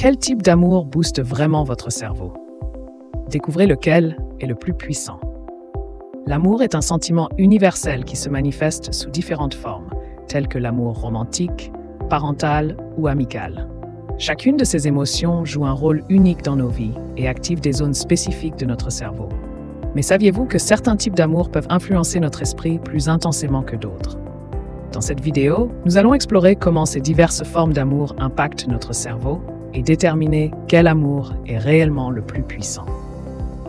quel type d'amour booste vraiment votre cerveau? Découvrez lequel est le plus puissant. L'amour est un sentiment universel qui se manifeste sous différentes formes, telles que l'amour romantique, parental ou amical. Chacune de ces émotions joue un rôle unique dans nos vies et active des zones spécifiques de notre cerveau. Mais saviez-vous que certains types d'amour peuvent influencer notre esprit plus intensément que d'autres? Dans cette vidéo, nous allons explorer comment ces diverses formes d'amour impactent notre cerveau et déterminer quel amour est réellement le plus puissant.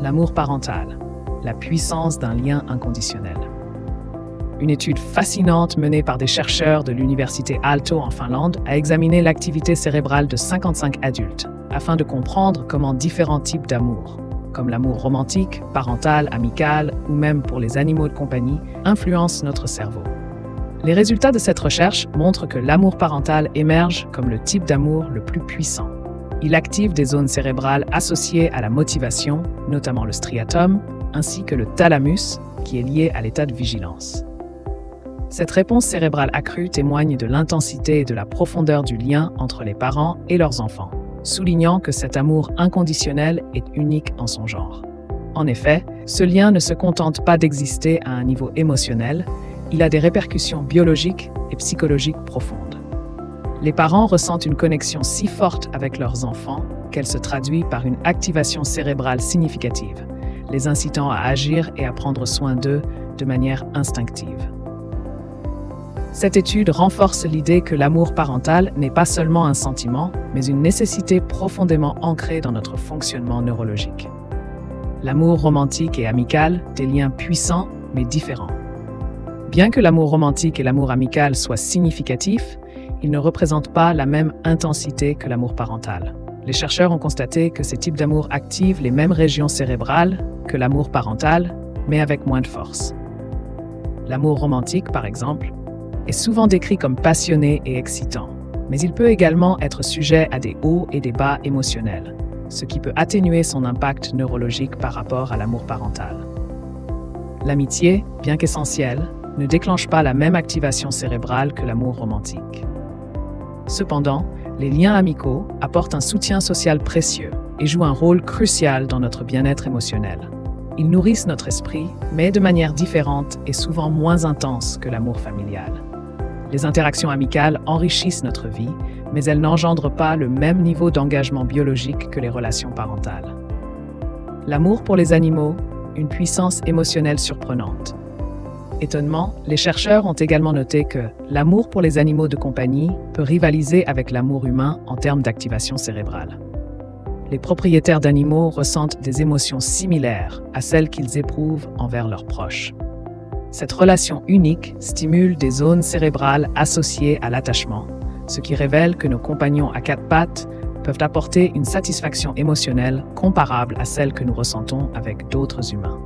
L'amour parental, la puissance d'un lien inconditionnel. Une étude fascinante menée par des chercheurs de l'université Aalto en Finlande a examiné l'activité cérébrale de 55 adultes afin de comprendre comment différents types d'amour, comme l'amour romantique, parental, amical ou même pour les animaux de compagnie, influencent notre cerveau. Les résultats de cette recherche montrent que l'amour parental émerge comme le type d'amour le plus puissant. Il active des zones cérébrales associées à la motivation, notamment le striatum, ainsi que le thalamus, qui est lié à l'état de vigilance. Cette réponse cérébrale accrue témoigne de l'intensité et de la profondeur du lien entre les parents et leurs enfants, soulignant que cet amour inconditionnel est unique en son genre. En effet, ce lien ne se contente pas d'exister à un niveau émotionnel, il a des répercussions biologiques et psychologiques profondes. Les parents ressentent une connexion si forte avec leurs enfants qu'elle se traduit par une activation cérébrale significative, les incitant à agir et à prendre soin d'eux de manière instinctive. Cette étude renforce l'idée que l'amour parental n'est pas seulement un sentiment, mais une nécessité profondément ancrée dans notre fonctionnement neurologique. L'amour romantique et amical, des liens puissants mais différents. Bien que l'amour romantique et l'amour amical soient significatifs, ils ne représentent pas la même intensité que l'amour parental. Les chercheurs ont constaté que ces types d'amour activent les mêmes régions cérébrales que l'amour parental, mais avec moins de force. L'amour romantique, par exemple, est souvent décrit comme passionné et excitant, mais il peut également être sujet à des hauts et des bas émotionnels, ce qui peut atténuer son impact neurologique par rapport à l'amour parental. L'amitié, bien qu'essentielle, ne déclenche pas la même activation cérébrale que l'amour romantique. Cependant, les liens amicaux apportent un soutien social précieux et jouent un rôle crucial dans notre bien-être émotionnel. Ils nourrissent notre esprit, mais de manière différente et souvent moins intense que l'amour familial. Les interactions amicales enrichissent notre vie, mais elles n'engendrent pas le même niveau d'engagement biologique que les relations parentales. L'amour pour les animaux, une puissance émotionnelle surprenante. Étonnement, les chercheurs ont également noté que l'amour pour les animaux de compagnie peut rivaliser avec l'amour humain en termes d'activation cérébrale. Les propriétaires d'animaux ressentent des émotions similaires à celles qu'ils éprouvent envers leurs proches. Cette relation unique stimule des zones cérébrales associées à l'attachement, ce qui révèle que nos compagnons à quatre pattes peuvent apporter une satisfaction émotionnelle comparable à celle que nous ressentons avec d'autres humains.